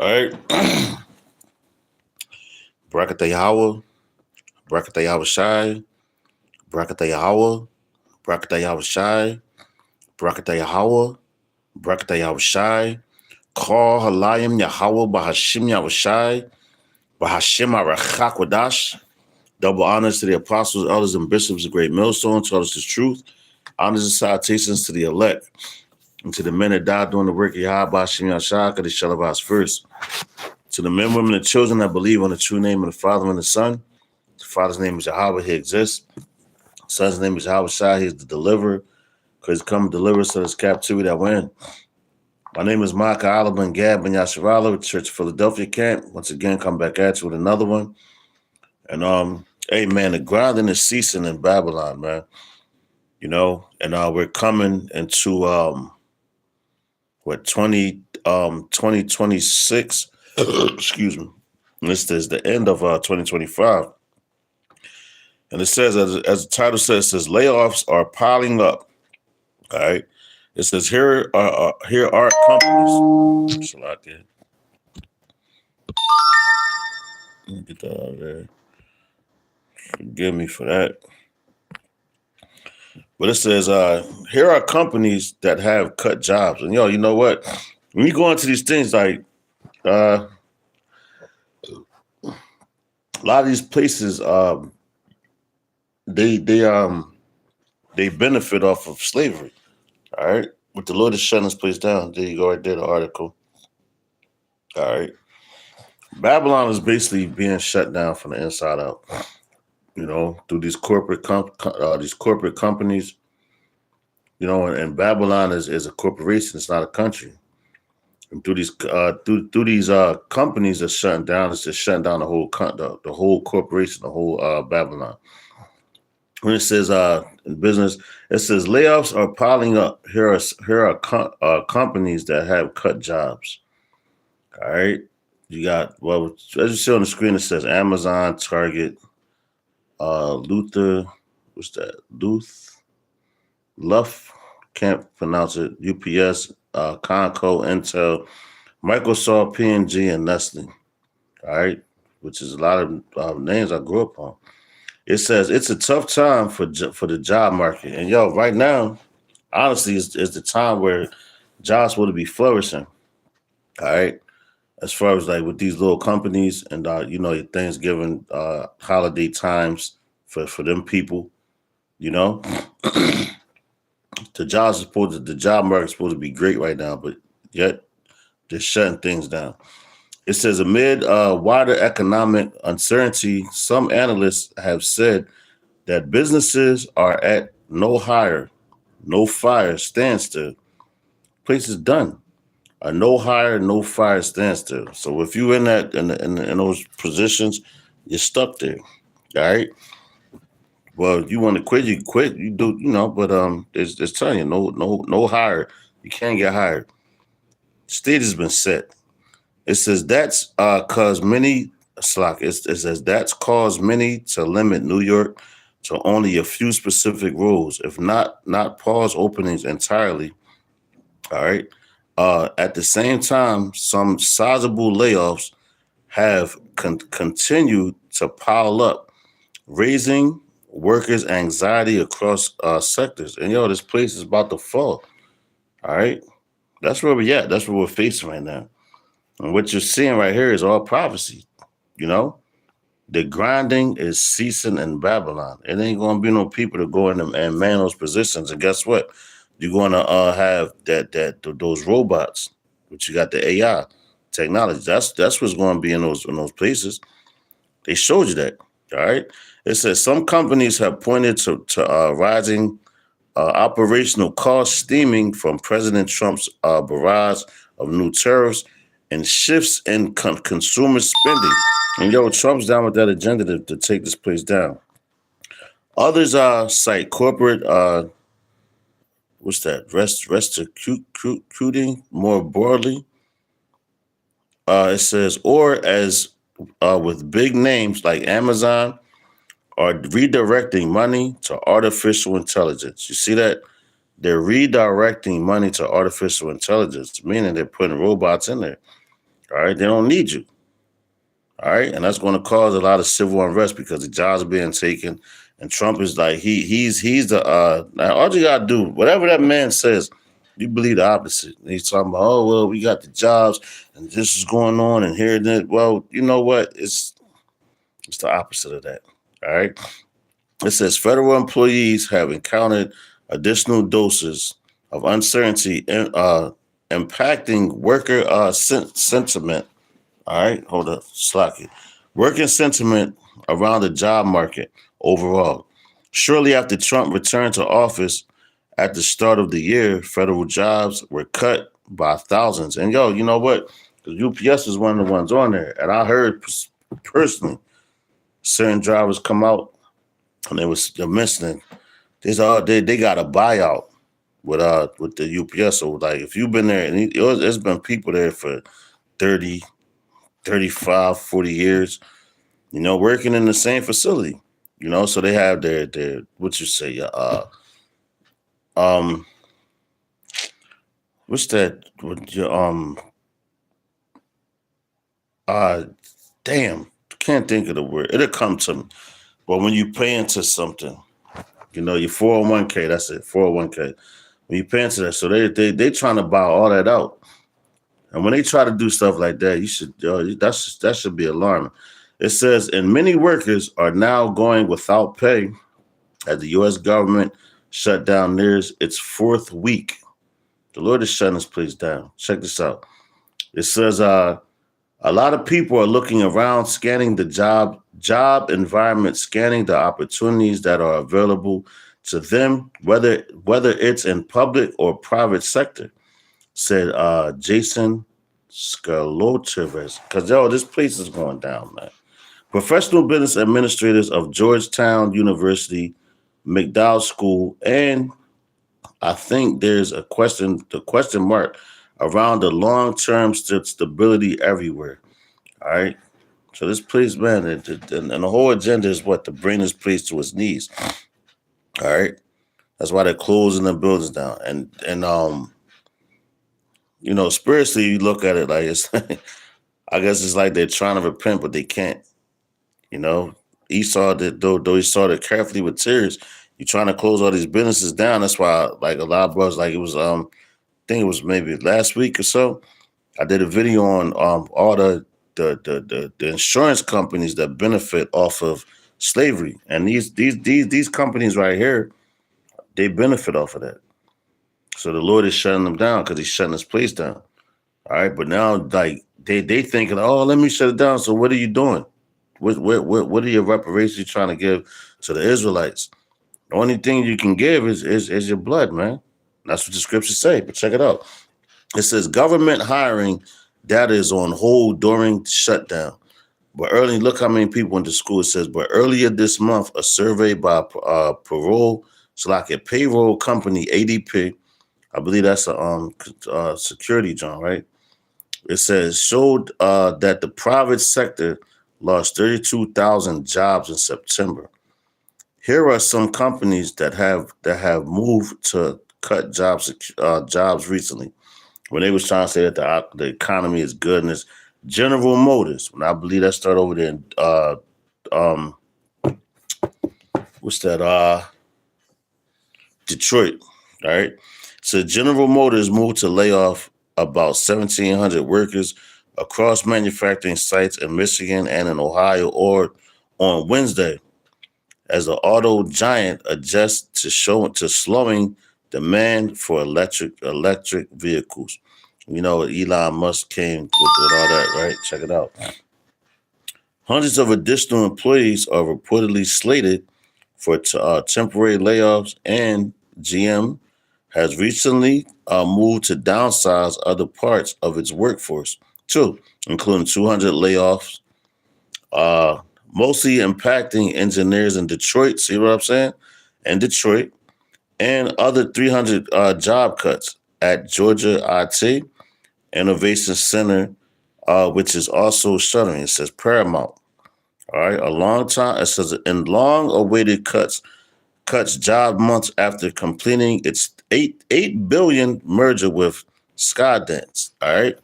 right. Brakata Yahweh, Brakata Yahweh Shai, Brakata Yahweh, Brakata Yahweh Shai, Brakata Yahweh, Brakata Yahweh Shai, Call Halayim Yahweh Bahashim Yahweh Shai, Bahashim Arachakwadash. Double honors to the apostles, elders, and bishops of Great Millstone, tell us the truth. Honors and salutations to the elect, and to the men that died doing the work of Yahweh Bahashim Yahshai, the Shalabas first. To the men, women, and children that believe on the true name of the Father and the Son. The Father's name is Yahweh, he exists. The Son's name is Yahweh Shai, he is the deliverer, because he's come to deliver us from this captivity that we're in. My name is Micah Oliver Gab Ben Yasharala with Church of Philadelphia Camp. Once again, come back at you with another one. And hey man, the grinding is ceasing in Babylon, man. You know, and we're coming into 2026. Excuse me. And this is the end of 2025. And it says, as the title says, it says layoffs are piling up. All right. It says here are companies. Let me get that out of there. Forgive me for that. But it says here are companies that have cut jobs. And you know what? When you go into these things, like a lot of these places, they benefit off of slavery. All right. But the Lord is shutting this place down. There you go, right there, the article. All right. Babylon is basically being shut down from the inside out. You know, through these corporate companies. You know, and Babylon is a corporation. It's not a country. And through these companies that's shutting down, it's just shutting down the whole corporation, the whole Babylon. When it says in business, it says layoffs are piling up. Here are companies that have cut jobs. All right, you got as you see on the screen, it says Amazon, Target, Luther, what's that? Luff, can't pronounce it. UPS, Conco, Intel, Microsoft, P&G, and Nestle. All right, which is a lot of names I grew up on. It says it's a tough time for the job market, and right now, honestly, is the time where jobs will be flourishing. All right, as far as like with these little companies and your Thanksgiving holiday times for them people, the job market is supposed to be great right now, but yet they're shutting things down. It says amid wider economic uncertainty, some analysts have said that businesses are at no hire, no fire standstill. Place is done. A no hire, no fire standstill. So if you're in those positions, you're stuck there. All right. Well, you want to quit, you quit. You do, but it's telling you no hire. You can't get hired. The stage has been set. It says that's caused many to limit New York to only a few specific roles, if not pause openings entirely. All right. At the same time, some sizable layoffs have continued to pile up, raising workers' anxiety across sectors. And this place is about to fall. All right. That's where we're at. That's what we're facing right now. And what you're seeing right here is all prophecy. The grinding is ceasing in Babylon. It ain't going to be no people to go in and man those positions. And guess what? You're going to have those robots, which you got the AI technology. That's what's going to be in those places. They showed you that. All right. It says some companies have pointed to rising operational costs stemming from President Trump's barrage of new tariffs and shifts in consumer spending. And Trump's down with that agenda to take this place down. Others cite corporate restituting more broadly. It says, or as with big names like Amazon are redirecting money to artificial intelligence. You see that? They're redirecting money to artificial intelligence, meaning they're putting robots in there. All right, they don't need you. All right, and that's going to cause a lot of civil unrest because the jobs are being taken, and Trump is like he's the now all you gotta do whatever that man says, you believe the opposite. And he's talking about we got the jobs and this is going on and here and that. Well, you know what? It's the opposite of that. All right. It says federal employees have encountered additional doses of uncertainty impacting worker sentiment. All right, hold up, slack it. Working sentiment around the job market overall. Shortly after Trump returned to office at the start of the year, federal jobs were cut by thousands. And you know what? The UPS is one of the ones on there, and I heard personally certain drivers come out and they're mentioning they got a buyout with the UPS. So like if you've been there, and there's been people there for 30, 35, 40 years, working in the same facility, so they have their what you say, um, what's that? What your uh, damn, can't think of the word. It'll come to me. But when you pay into something, your 401k, that's it, 401k. When you pay into that, so they trying to buy all that out. And when they try to do stuff like that, you should that should be alarming. It says, and many workers are now going without pay as the U.S. government shut down nears its fourth week. The Lord is shutting this place down. Check this out. It says, a lot of people are looking around, scanning the job environment, scanning the opportunities that are available to them, whether it's in public or private sector, said Jason Scalotevez. Because this place is going down, man. Professional business administrators of Georgetown University, McDowell School, and I think there's the question mark around the long-term stability everywhere. All right. So this place, man, and the whole agenda is what? To bring this place to its knees. All right. That's why they're closing the buildings down. And spiritually, you look at it like it's I guess it's like they're trying to repent, but they can't. You know, Esau did though he saw it carefully with tears. You're trying to close all these businesses down. That's why, like a lot of brothers, like it was I think it was maybe last week or so. I did a video on all the insurance companies that benefit off of slavery, and these companies right here, they benefit off of that. So the Lord is shutting them down because He's shutting this place down. All right, but now like they thinking, oh, let me shut it down. So what are you doing? What are your reparations you're trying to give to the Israelites? The only thing you can give is your blood, man. That's what the scriptures say. But check it out. It says government hiring data is on hold during shutdown. But early, look how many people went to school. It says, but earlier this month, a survey by payroll company ADP, I believe that's a security job, right? It says showed that the private sector lost 32,000 jobs in September. Here are some companies that have moved to cut jobs recently. When they was trying to say that the economy is good, and it's General Motors, and I believe that started over there in um what's that Detroit, all right. So General Motors moved to lay off about 1,700 workers across manufacturing sites in Michigan and in Ohio or on Wednesday, as the auto giant adjusts to slowing demand for electric vehicles. Elon Musk came with all that, right? Check it out. Hundreds of additional employees are reportedly slated for temporary layoffs, and GM has recently moved to downsize other parts of its workforce too, including 200 layoffs, uh, mostly impacting engineers in Detroit. See what I'm saying? In Detroit, and other 300 job cuts at Georgia IT Innovation Center, which is also shuttering. It says Paramount. All right, a long time. It says in long-awaited cuts job months after completing its eight billion merger with Skydance. All right,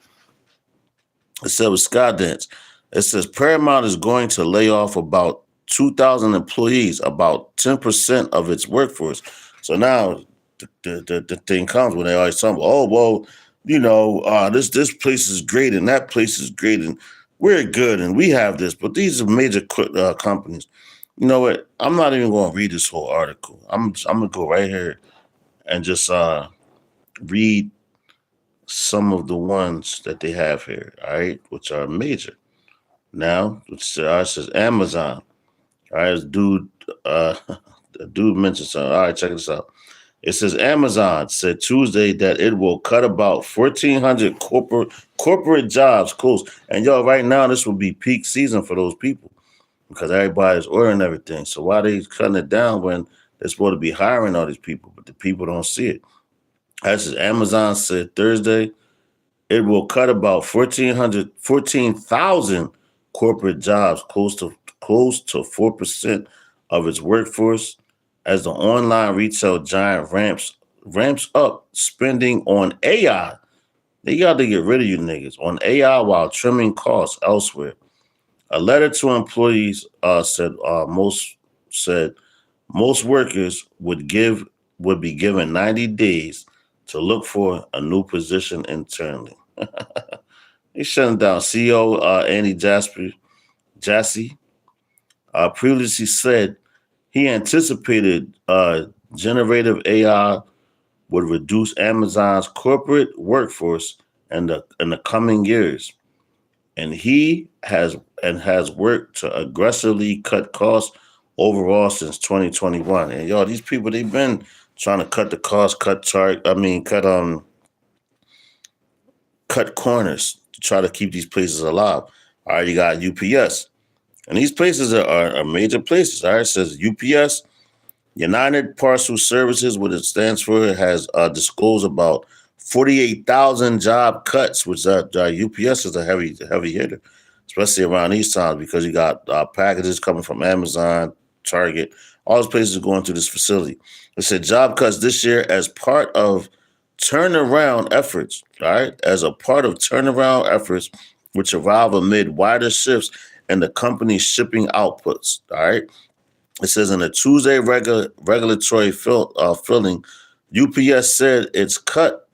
It said with Skydance, it says Paramount is going to lay off about 2,000 employees, about 10% of its workforce. So now the thing comes when they always tell me, oh, well, this place is great and that place is great and we're good and we have this, but these are major companies. You know what? I'm not even going to read this whole article. I'm going to go right here and just read some of the ones that they have here, all right, which are major. Now, which says Amazon. All right, this dude, the dude mentioned something. All right, check this out. It says Amazon said Tuesday that it will cut about 1,400 corporate jobs close. And y'all, right now, this will be peak season for those people because everybody's ordering everything. So why are they cutting it down when they're supposed to be hiring all these people, but the people don't see it? That says Amazon said Thursday it will cut about 14,000 corporate jobs, close to 4% of its workforce, as the online retail giant ramps up spending on AI. They got to get rid of you niggas on AI while trimming costs elsewhere. A letter to employees said most workers would be given 90 days to look for a new position internally. He's shutting down. CEO Andy Jassy previously said he anticipated generative AI would reduce Amazon's corporate workforce in the coming years, and he has worked to aggressively cut costs overall since 2021. And y'all, these people they've been trying to cut the costs, cut corners to try to keep these places alive. All right, you got UPS. And these places are major places. All right, it says UPS, United Parcel Services, what it stands for, has disclosed about 48,000 job cuts, which UPS is a heavy hitter, especially around these times because you got packages coming from Amazon, Target, all those places are going through this facility. It said job cuts this year as part of turnaround efforts, all right, as a part of turnaround efforts, which arrive amid wider shifts in the company's shipping outputs, all right. It says in a Tuesday regulatory filling, UPS said it's cut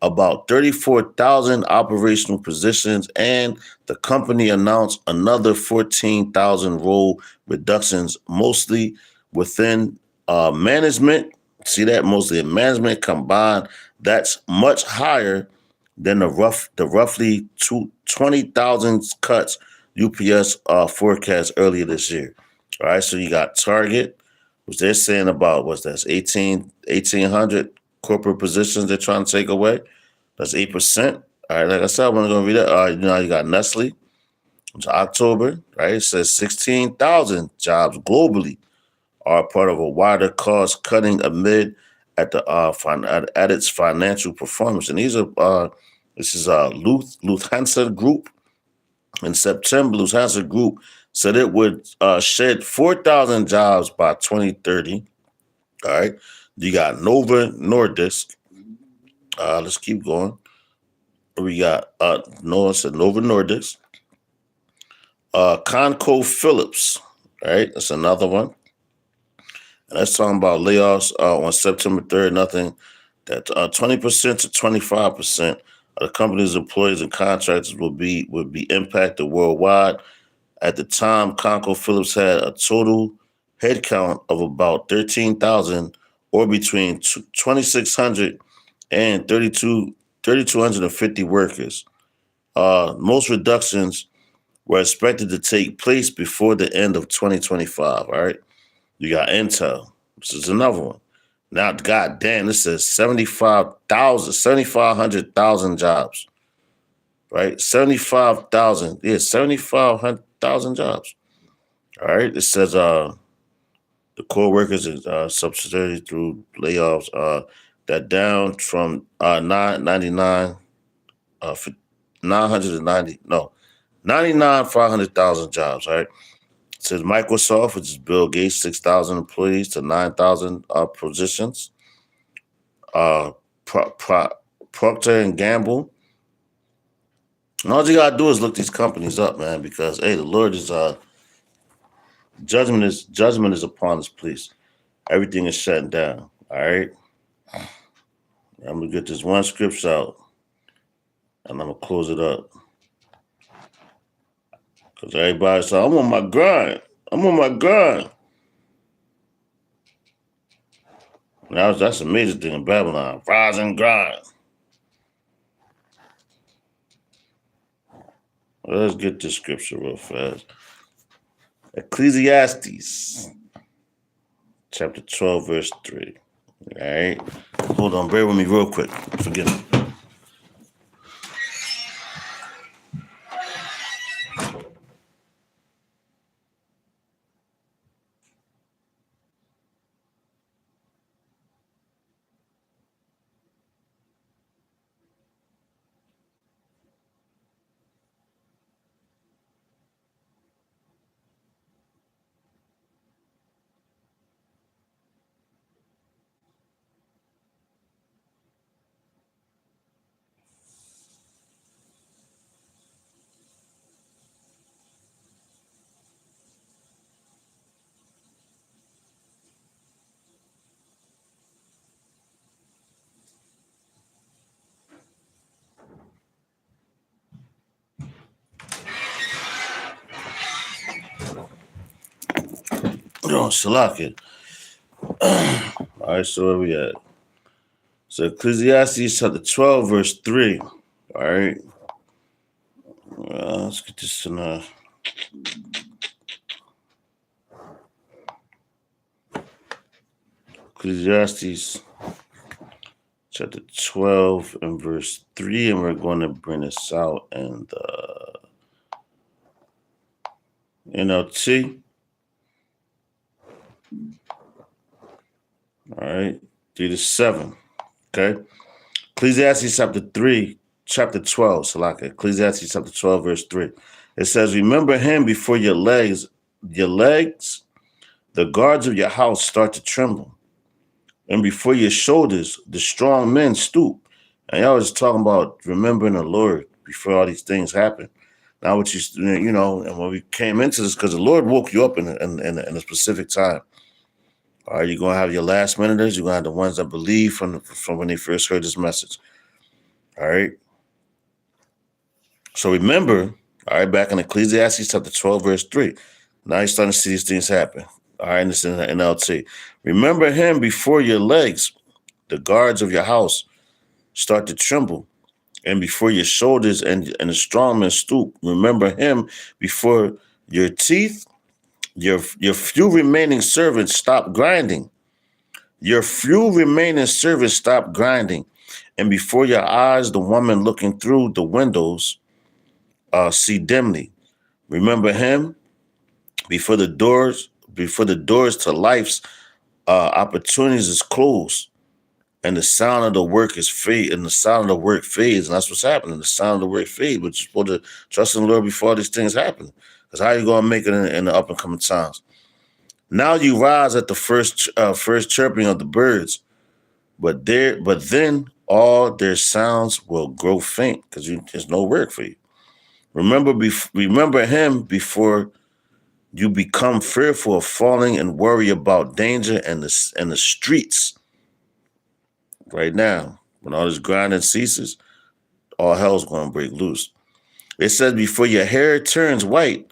about 34,000 operational positions, and the company announced another 14,000 role reductions, mostly within management. See that? Mostly in management combined. That's much higher than the roughly 20,000 cuts UPS forecast earlier this year. All right, so you got Target, which they're saying about what's that, 1,800 corporate positions they're trying to take away. That's 8%. All right, like I said, I'm going to read it. You got Nestle, it's October, right? It says 16,000 jobs globally are part of a wider cost cutting amid at its financial performance. And this is Lufthansa Group. In September, Lufthansa Group said it would shed 4,000 jobs by 2030. All right. You got Nova Nordisk. Let's keep going. We got Nova Nordisk. Conco Phillips. All right. That's another one. And that's talking about layoffs on September 3rd. Nothing that 20% to 25% of the company's employees and contractors would be impacted worldwide. At the time, ConocoPhillips had a total headcount of about 13,000, or between 2,600 and 3,250 workers. Most reductions were expected to take place before the end of 2025. All right. You got Intel. This is another one. Now, goddamn, this says 7,500 jobs, right? 75,000. Yeah, 7,500 jobs. All right. It says the core workers is subsidiary through layoffs. That down from 999, 990, no, 99, 500,000 jobs. All right. It says Microsoft, which is Bill Gates, 6,000 employees to 9,000 positions. Uh, Procter and Gamble, And all you gotta do is look these companies up, man, because hey, the Lord is judgment is upon this place. Everything is shutting down. All right. I'm gonna get this one scripture out and I'm gonna close it up. Cause everybody said, I'm on my grind. I'm on my grind. Now that's a major thing in Babylon. Rise and grind. Let's get this scripture real fast. Ecclesiastes chapter 12, verse 3. All right. Hold on, bear with me real quick. Forgive me. Oh, Shalaka. All right, so where we at? So Ecclesiastes chapter 12, verse 3. All right. Let's get this in Ecclesiastes chapter 12 and verse 3, and we're going to bring this out in the NLT. All right, 3 to 7. Okay. Ecclesiastes chapter 12, Salaka. Ecclesiastes chapter 12, verse 3. It says, remember him before your legs, the guards of your house start to tremble. And before your shoulders, the strong men stoop. And y'all was talking about remembering the Lord before all these things happen. Now, what and when we came into this, because the Lord woke you up in a specific time. All right, you're gonna have your last minuters. You're gonna have the ones that believe from when they first heard this message. All right. So remember, all right, back in Ecclesiastes chapter 12, verse 3. Now you're starting to see these things happen. All right, and this is in the NLT. Remember him before your legs, the guards of your house, start to tremble, and before your shoulders and the strong men stoop. Remember him before your teeth, your few remaining servants stop grinding. Your few remaining servants stop grinding. And before your eyes, the woman looking through the windows see dimly. Remember him before the doors to life's opportunities is closed. And the sound of the work is fade, and the sound of the work fades, and that's what's happening. The sound of the work fades, but you're supposed to trust in the Lord before these things happen. Because how you gonna make it in the up and coming times? Now you rise at the first chirping of the birds, but then all their sounds will grow faint because there's no work for you. Remember him before you become fearful of falling and worry about danger and the streets. Right now, when all this grinding ceases, all hell's going to break loose. It says, before your hair turns white,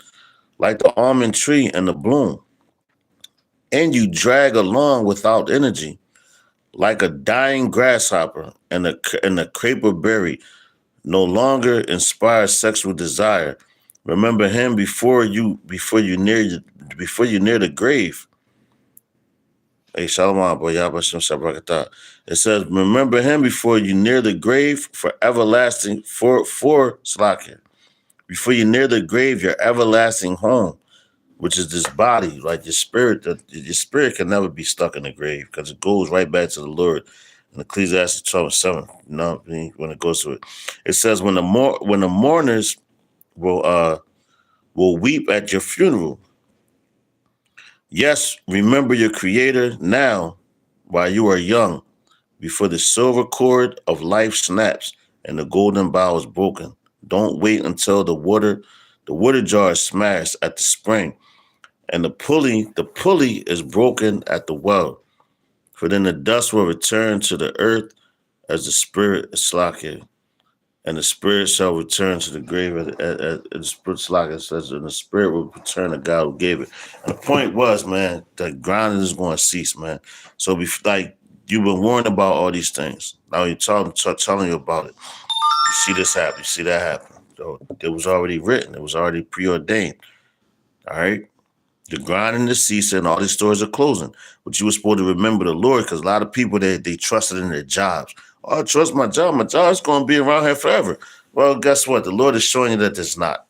like the almond tree and the bloom, and you drag along without energy, like a dying grasshopper and the creeper berry, no longer inspires sexual desire. Remember him before you near the grave. Hey, Shalom, boy, Yabashim Shabrakata. It says, remember him before you near the grave for everlasting, for Slakia. Before you near the grave, your everlasting home, which is this body, like your spirit can never be stuck in the grave because it goes right back to the Lord in Ecclesiastes 12:7. You know what I mean? When it goes to it. It says, when the mourners will weep at your funeral. Yes, remember your creator now while you are young, before the silver cord of life snaps and the golden bow is broken. Don't wait until the water jar is smashed at the spring, and the pulley is broken at the well. For then the dust will return to the earth as the spirit is slacking, and the spirit shall return to the grave as the spirit slacking says, and the spirit will return to God who gave it. And the point was, man, that grinding is going to cease, man. So like you've been warned about all these things. Now you're telling you about it. You see this happen. You see that happen. So it was already written. It was already preordained. All right. The grinding is ceasing. All these stores are closing. But you were supposed to remember the Lord, because a lot of people they trusted in their jobs. Oh, I trust my job. My job's going to be around here forever. Well, guess what? The Lord is showing you that it's not.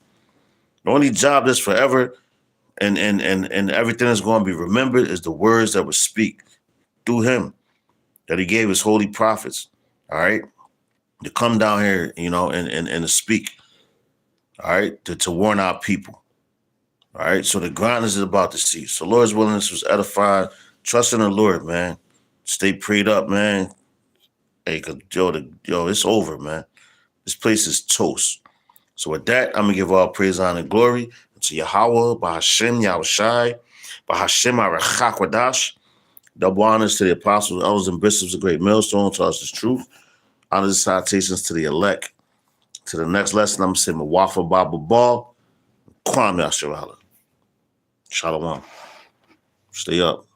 The only job that's forever and everything that's going to be remembered is the words that were speak through Him, that He gave His holy prophets. All right, to come down here, and to speak. All right, to warn our people. All right, so the grind is about to cease. So Lord's willingness was edified. Trust in the Lord, man. Stay prayed up, man. Hey, cause it's over, man. This place is toast. So with that, I'm gonna give all praise, honor, and glory to Yahweh, Bahashem, Yahushai, Bahashem, Arachakwadash. Double honors to the apostles, elders, and bishops of Great Millstone, to us the truth. Honors and salutations to the elect. To the next lesson, I'm gonna say Mawafa Baba Ball, Kwam Yasharala. Shalom. Stay up.